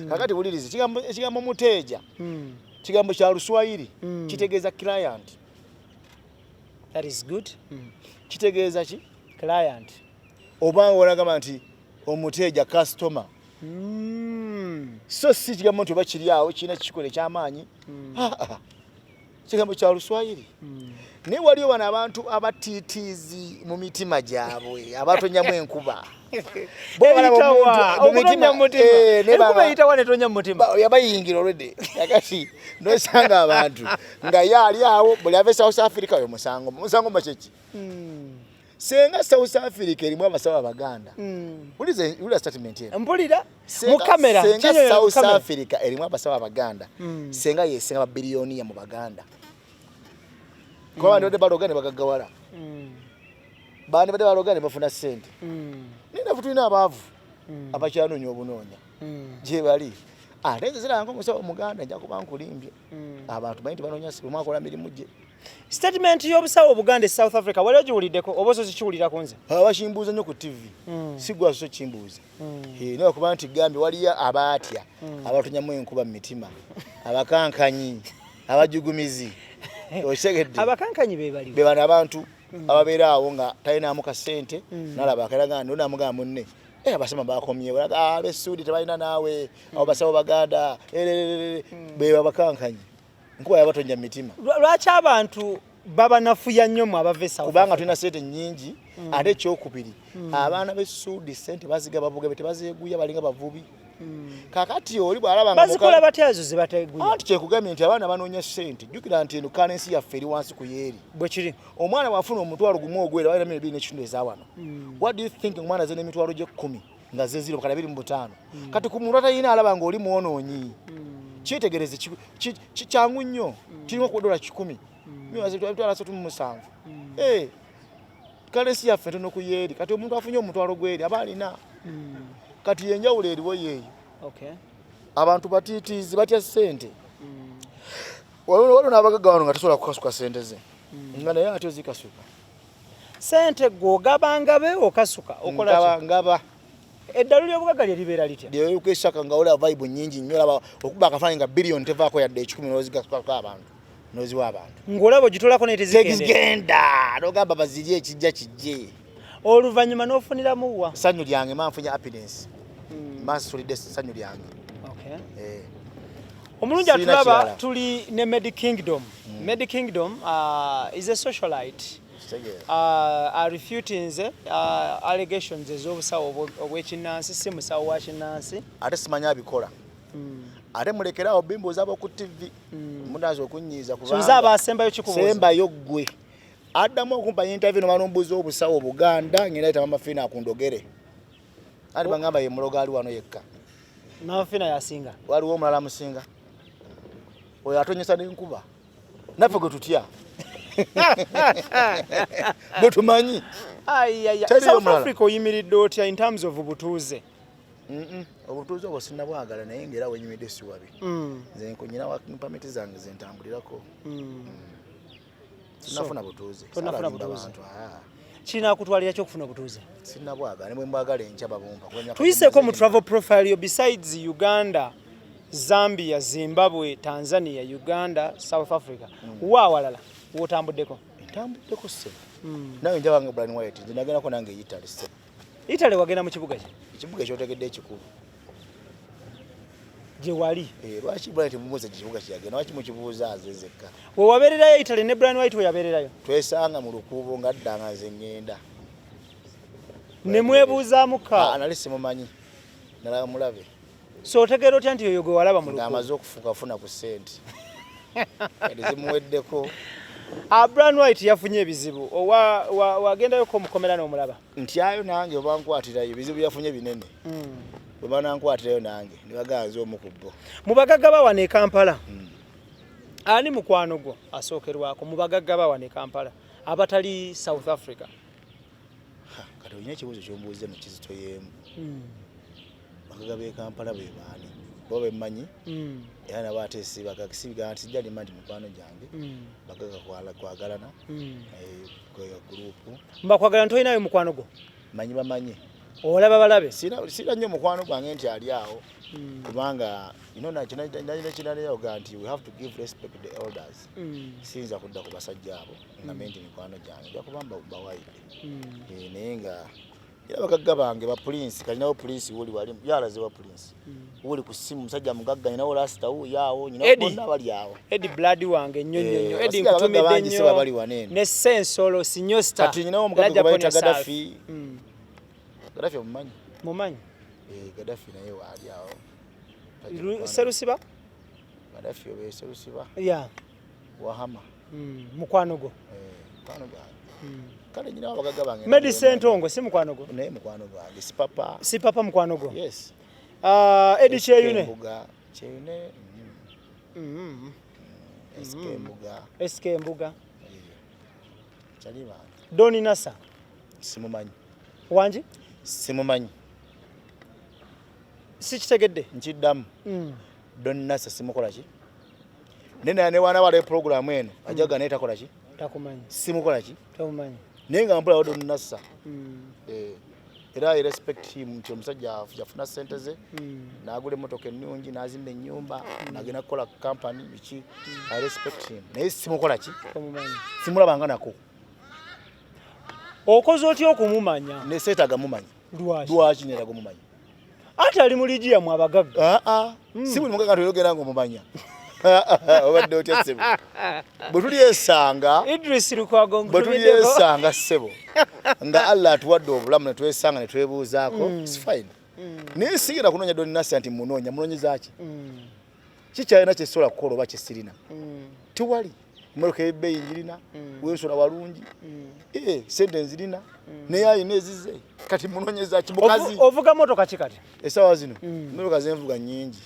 Kakati wulirize kigambo muteeja kigambo kya Luswayiri kitegeeza client. That is good. Kitegeeza ki? Client. Oba olagamba nti omuteeja customer. So si kigambo nti oba kiri awo kirina kikole ky'amaanyi. Kigambo kya Luswayiri. Naye waliwo bano abantu abatiitiizi mu mitima gyabwe abatonyamu enkuba. Yabayingira olwedde yakati nosanga abantu nga yaali awo buli ave South Africa oyo musango makyeki. Senga South Africa erimu abasawo abaganda. Ulira statement eno. Mpulira mu kamera. Senga South Africa erimu abasawo abaganda. Senga yesenga babiliyoni ya mu baganda. Kwa bandi balogane bagagawala. Bandi balogane bafuna sente. Nina futulina abaavu. Abakyanoonya obunoonya. Gye bali. Ate zira ngo musawo muganda nja kuba nkulimbye. Abantu bayinti banoonya sibu mwakola mirimu gye. Statement y'obusawo Buganda South Africa waliwo giwuliddeko oba so sikiwulira ku nze? Abakimbuuza nnyo ku TV. Sigwa so kimbuuza. Naye kuba nti gambi waliyo abaatya abatonyamu enkuba mu mitima. Abakankanyi, abajugumizi. Oshegedde. Abakankanyi be bali. Be bana abantu ababeera awo nga talinamu ka ssente nalaba akalaga n'amugamba munne. Abasema bakomye balaga abesuudi tebalina naawe abo basawo baganda be abakankanyi. Nkuba yabatonja mitima. Lwaki abantu baba nafuya nnyo mu abave South kubanga tulina sente nnyingi ate ekyokubiri abaana b'essuudi sente baziga bavuga tebazeeguya balinga bavubi. Kakati oli bw'alaba nga bazikola batyazo zibateguya. Anti kyekugambye nti abaana banoonya sente jjukira nti eno currency yaffe eri wansi ku yeeri. Bwe kiri omwana bw'afuna omutwalo gumu ogwera balina mmere 2.5 eza wano. What do you think omwana azena emitwalo gye 10 nga ze 0 kala 25? Kati ku muntu atayina alaba ng'oli mwonoonyi. Kyetegereze kyangu nnyo kirimo ku $10 $3.7. Currency yaffe ntono ku yeeri kati omuntu afunye omutwalo gweri aba alina. Kati yenjawulo eriwo yeeyo. Okay. Abantu batiitiizi batya ssente. Waliwo n'abagagga wano nga tasobola kukasuka ssente ze. Nga naye ate ozikasuka. Ssente gw'ogabanga be okasuka okola ki? Ngaba. Eddalu ly'obugagga lye libeera litya? Lye kwesaka nga olaba vibe nnyingi nnyo olaba okuba akafaananyi nga billion tevaako yadde 10 n'ozikasuka abantu. Noziwa abantu. Ng'olaba ogitolako netezigenda. N'ogamba bazirye ekijja kijje. Oluvannyuma n'ofuniramu wa? Ssanyu lyange manfunya happiness. Masulidde ssanyu lyange. Okay. Omulungi atulaba tuli ne Meddykingdom. Meddykingdom is a socialite. Refuting allegations ez'obusawo obw'ekinnansi si musawo wa kinnansi. Ate simanya abikola. Ate mulekerawo bimbuuza ku TV. Munaaza okunyiiza kubanga. Sunza abasembayo kikubuuza. Sembayo ggwe. Addamu okumpa interview n'abalombuuza obusawo Buganda ngenda ayita Mamafiina akundogere. Ali bangamba ye muloga ali wano yekka. Mamafiina yasinga. Waliwo omulala amusinga. Oyo atonyesa n'enkuba. Naffe gwe tutya. Mutumanyi. South Africa oyimiridde otya in terms of butuuze? Obutuuze obwo sinnabwagala naye ng'era wenyumidde si wabi. Nze nkunyina wa pamiti zange ze ntambulirako. Sinnafuna butuuze. Tonafuna butuuze. Kina kutwalira kyokufuna butuuze. Sinnabwagala ne bwe mbagala enkya babumpa. Tuyiseeko mu travel profile besides Uganda, Zambia, Zimbabwe, Tanzania, Uganda, South Africa. Wa walala wotambuddeko? Ntambuddeko se. Nawe njabanga Brian White nze nagendako nange Italy se. Italy wagenda mu kibuga ki? Ekibuga ekyotegedde ekikulu. gye wali lwaki bwana temumuze kibuga kyagenda lwaki mukibuuza azezekka we wabeererayo Italy ne Brian White we yabeererayo twesanga mu lukuubo nga ddanga nze ngenda ne mwebuuzaamu ka nali simumanyi nalaba mulabe so otegeera otya nti yoyo gwe walaba mu lukuubo amaze okufuuka afuna ku ssente zimuweddeko Brian White yafunye ebizibu wagendayoko omukomera n'omulaba ntyayo nange oba nkwatirayo ebizibu yafunye binene bwe banankwatirayo nange nibaganze omu ku bo mu bagagga bawana e Kampala ani mukwano gwo asookerwako mu bagagga bawana e Kampala abatali South Africa kati olina ekibuuzo kyombuuze mu kizito y'emu bagagga b'e Kampala be baani bo bemmanyi era nabo ate sibagagga sijja limba nti mikwano gyange bagagga kwagalana gurupu mbakwagala ntolinayo mukwano gwo manyi bamanyi olaba balabe sira nnyo mukwano gwange nti ali awo kubanga kinalinayoga nti we have to give respect to the elders siyinza kudda ku basajja abo nga menti mikwano gyange jakubamba bawaide naye nga era bagagga bange bapulinsi kalinawo pulinsi wuli wali yalaze wa pulinsi wuli ku simu musajja mugagga nyinawo lasita yaawo nyinawo bonna bali awo Eddie blood wange nnyonnyo Eddie nkutumidde nnyo ne sensolo sinyosta kati nyinawo omugagga bayita Gaddafi Gaddafi mumanyi Gaddafi naye waali awo Serusiba Gaddafi obe Serusiba wahama mukwano gwo mukwano gwange kale nyinawo abagagga bange Meddy Sentongo si mukwano gwo naye mukwano gwange si papa mukwano gwo yes Eddie Kyeyune SKmbuga Donnasser simumanyi wangi simumanyi sikitegedde nkiddamu Donnasser simukola ki nene ne wana wale program eno ajaga ne takola ki takumanyi simukola ki takumanyi naye nga mpula Donnasser era I respect him nti omusajja yafuna ssente ze n'agula emmotoka ennungi n'azimba ennyumba n'agenda kukola kampani biki I respect him naye simukola ki simulabanga nako okoze otya okumumanya ne seetaaga mumanyi lwaki neetaaga omumanyi ate ali mu ligiya mu abagagga si buli mugagga toyogera ng'omumanya obadde otya ssebo bwe tulyesanga Idris Lukwago bwe tulyesanga ssebo nga Allah atuwadde obulamu ne twesanga ne twebuuzaako it's fine naye sigira kunoonya Donnasser nti munoonyeza ki kikyalina kye sisobola kukola oba kye sirina tiwali emmotoka y'ebbeeyi njirina wensula walungi sente nzirina naye ayina ezize kati munoonyeza ki mukazi ovuga motoka ki kati essaawa zino emmotoka zenvuga nnyingi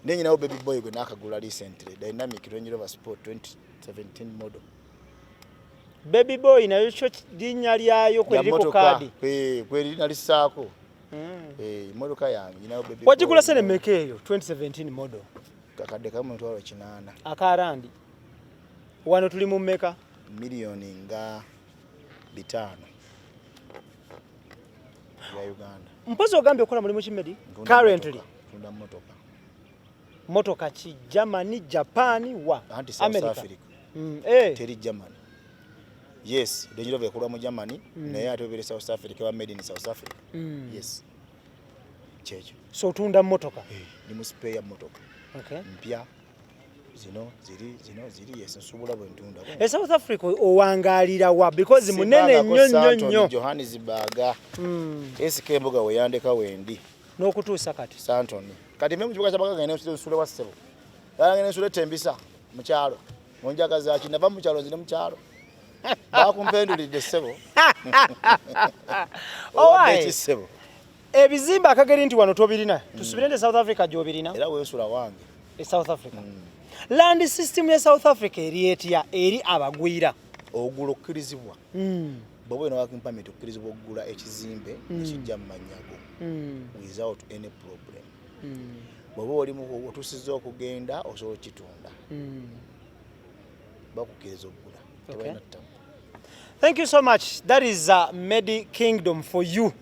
naye nyinawo baby boy gwe naakagula recently dynamic Range Rover Sport 2017 model baby boy nayo kyo linnya lyayo kweriko kaadi kwerina lissaako emmotoka yange nyinawo baby boy wagigula sene mmeka eyo 2017 model kakadde kamu mitwalo 8 akarandi wano tuli mu mmeka miliyoni nga 5 ya Uganda mpozi ogambye okola mulimu ki Meddy currently tunda motoka ki Germany Japan wa America teri Germany yes Range Rover ekolwa mu Germany naye ate obere South Africa wa made in South Africa yes checho so tunda motoka ni mu spare motoka mpya zino ziri yes nsubula bwe ntunda South Africa owangalira wa because munene nnyo Johannesburg SKmbuga we yandeka wendi n'okutuusa kati Santoni kati memu kibuga kyabagaga ene nsule wa ssebo yalanga nsule tembisa mu kyalo monjagaza ki nava mu kyalo nzine mu kyalo bakumpendulidde ssebo owaye ssebo ebizimba akageri nti wano tobirina tusubire South Africa gyobirina era wensula wange South Africa land system ya South Africa erietya eri abagwira ogula okkirizibwa bobo eno wakimpermit okkirizibwa okugula ekizimbe ekijja mu manyago without any problem bobo oli mu otusiza okugenda osobola okitunda bakukkiriza okugula. Thank you so much. That is Meddykingdom for you.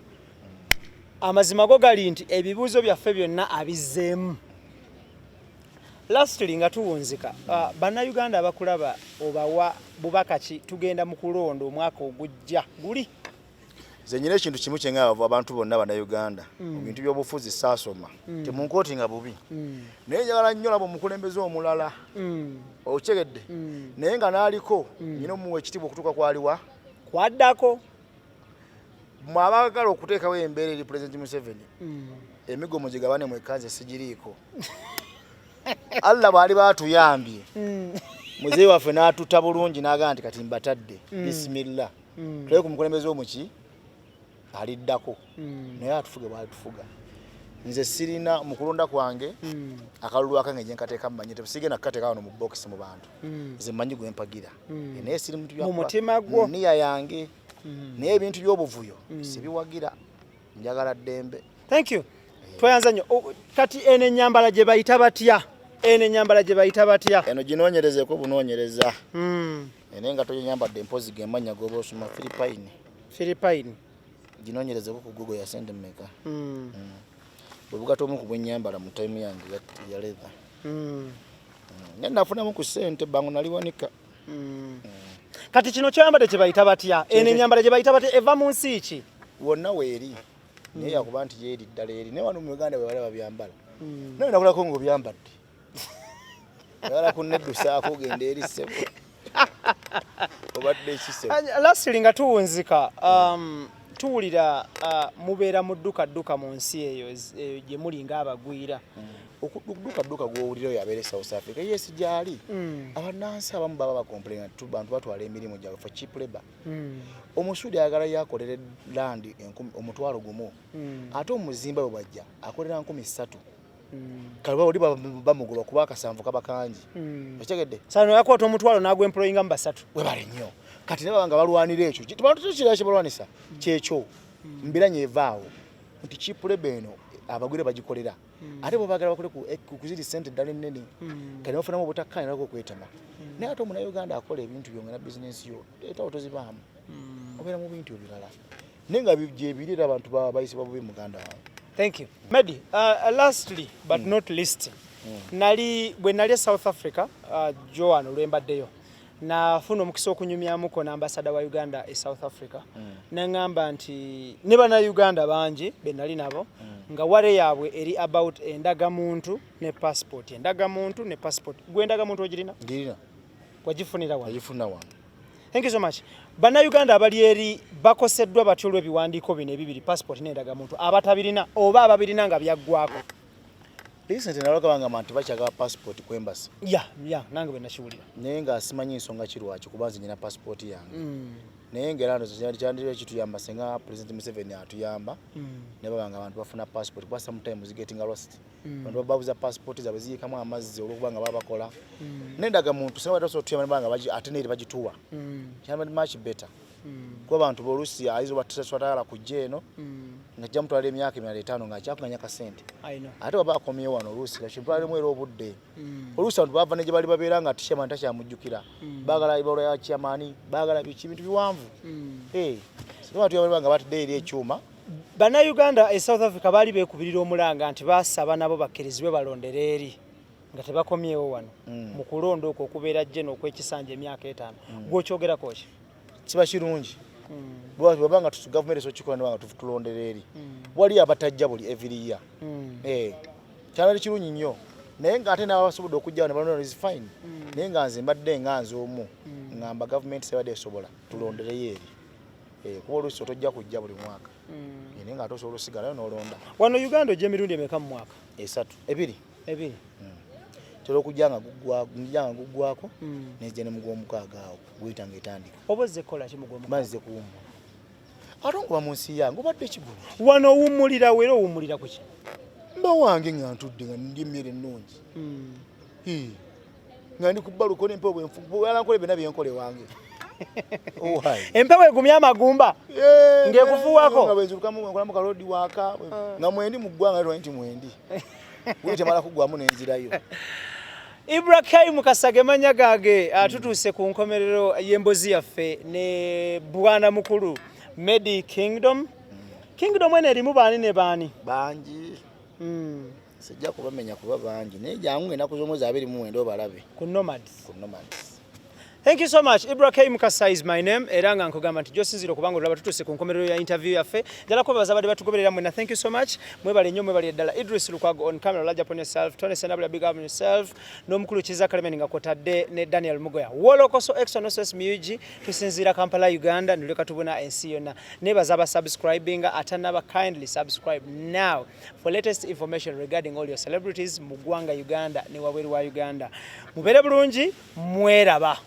Amazima go gali nti ebibuuzo byaffe byonna abizeemu. Lastly nga tuwunzika bannayuganda abakulaba obawa bubaka ki tugenda mu kulonda omwaka ogujja guli zenyine ekintu kimu kyenga abantu bonna bana Uganda ebintu by'obufuzi saasoma temunkooti nga bubi naye njagala nnyo labo omukulembeze omulala okyegedde naye nga n'aliko nyina omuwa ekitiibwa okutuuka kwaliwa kwaddako mwabagala okuteekawo embeera eri Pulezidenti Museveni emigomo gigabane mu ekanze sigiriiko Allah bwali baatuyambye muzeeyi waffe n'atutta bulungi n'agamba nti kati mbatadde bisimillah tulabe ku mukulembeze omuki aliddako naye atufuge bwalitufuga nze sirina mu kulonda kwange akalulu akange gye nkateeka mmanyi tebusigenda kukateeka wano mu bokisi mu bantu nze mmanyi gwe mpagira naye siri muntu mu mutima gwo niya yange naye ebintu by'obuvuyo sibiwagira njagala ddembe. Thank you. Twayanza nnyo kati eno ennyambala gye bayita batya eno ginoonyerezeko bunoonyereza ene nga toyanyambadde empozi g'emanya goba osoma Philippine ginoonyerezeko ku Google ya sente mmeka bwe bugata omu ku bwennyambala mu time yange ya leather naye nafunamu ku ssente bango naliwonika kati kino kyoyambadde kye bayita batya eno ennyambala gye bayita batya eva mu nsi ki wonna weeri naye yakuba nti yeeri ddala eri naye wano mu Uganda bwe bale babyambala naye nakulako ng'obyambadde yala kuneddusaako ogenda eri ssebo obadde ekisebo lastly nga tuwunzika tuwulira mubeera mu dduka mu nsi eyo gye muli ng'abagwira okudduka gw'owulira oyo abeera e South Africa yes gyali abannansi abamu baba bakomplaina bantu batwala emirimu gyabwe for cheap labor omusuudi ayagala yakolera landi omutwalo gumu ate omuzimba bwe bajja akolera 3,000 kalaba oli bamugoba kuba akasanvu kaba kangi okyegedde sano yakwata omutwalo n'agwemployinga mu 3 we bale nnyo kati ne baba nga balwanira ekyo abantu kira kyebalwanisa kyekyo mbiranye evaawo nti cheap labor eno abagwire bagikolera ate bwe bagala bakole ku ziri ssente ddala ennene kati bafunamu obutakkaanya nako okwetama naye ate omunnayuganda akola ebintu byonge na bizinensi yo etawo tozibaamu obeera mu bintu ebirala naye nga gyebirira abantu bayisibwa bubi muganda wawe. Thank you. Meddy, lastly but not least, bwe nali e South Africa, Joan olwembaddeyo, nafuna omukisa okunyumyamuko n'ambasada wa Uganda e South Africa, n'angamba nti ne bannayuganda bangi be nali nabo, nga wale yaabwe eri about endagamuntu ne passport. Endagamuntu ne passport. Gwe endagamuntu ogirina? Ngirina. Wagifunira wano? Wagifuna wano. Thank you so much. Bannayuganda abali eri bakoseddwa batyo olw'ebiwandiiko bino ebibiri passport n'endagamuntu abatabirina oba ababirina nga byaggwako. Recently naloka bangamba nti bakyagala passport ku embassy. Nange bwe nakiwulira. Naye nga simanyi nsonga ki lwaki kuba nze nyina passport yange. Naye ng'era kyandibadde kituyamba singa President Museveni atuyamba ne babanga abantu bafuna passport kuba sometimes getting lost. Abantu babuza passport zaabwe ziyikamu amazzi olw'okuba nga baba bakola. N'endagamuntu singa batasobola otuyamba banga ate n'eri bagituwa. Kyambadde much better. Kuba abantu b'Oluusi ayizo bataswatala kujja eno ng'ajja mutwala emyaka 500 ng'akyakunganya kasente. Ate baba akomyewo wano Oluusi kakimutwalemu era obudde. Oluusi abantu bava ne gye bali babeera nga chairman takyamujjukira. Baagala ibalo ya chairman, baagala bintu biwanvu. Singa tuyamba nga batadde eri ekyuma. Bannayuganda e South Africa baali beekubirira omulanga nti baasaba nabo bakkirizibwe balondera eri nga tebakomyewo wano mu kulonda okwo okubeera jjeno okw'ekisanja emyaka 5. Gw'okyogerako ki? Kiba kirungi bwabanga gavumenti esokikola nebanga tulondera eri wali abatajja buli every year kyali kirungi nnyo naye nga ate n'abasobodde okujjawo ne balondera is fine naye nga nze mbadde nga nze omu ngamba gavumenti sebadde esobola tulondereyo eri kuba oluusi otojja kujja buli mwaka naye nga ate osobola osigalayo n'olonda wano Uganda ojja emirundi emeka mu mwaka? 3 2 tolo kujanga guggwako nezije ne mugomukaaga awo guyita ng'etandika obozze kola ki mugomukaaga mazze kuwumula ate okuba mu nsi yange obadde kibulu wano owummulira wera owummulira ku ki? mba wange nga ntudde nga ndi emmere ennungi nga ndi ku baluko n'empewo bwenfuyalankola byonna byenkole wange empewo egumya amagumba ng'ekufuwako nga bwenzulukamu nkolamu kalodi waaka nga mwendi mu ggwanga lwa nti mwendi wuli temala kuggwamu n'enzirayo. IBRAH Mukasage manya gange tutuuse ku nkomerero y'embozi yaffe ne bwana mukulu Meddykingdom. Kingdom ene erimu baani ne baani? Bangi. Sijja kubamenya kuba bangi naye jangu ennaku z'omwezi 29 obalabe. Ku nomads. Ku nomads. Thank you so much. IBRAH Mukasa is my name. Eranga nkugamba nti josinziro kubanga olaba tutuse ku nkomerero ya interview yaffe. Njala ko bazabade batugoberera mwena. Thank you so much. Mwebale nnyo mwebale ddala. Idris Lukwago on camera, large upon yourself. Tony Senabula, big up on yourself. N'omukulu Kiza Kalemeninga kwotadde ne Daniel Mugoya. Wolokoso Exonosis Muji tusinzira Kampala Uganda nduleka tubona ensi yonna. Nebaza subscribing atanaba kindly subscribe now for latest information regarding all your celebrities mu ggwanga Uganda ne wabweru wa Uganda. Mubere bulungi mweraba.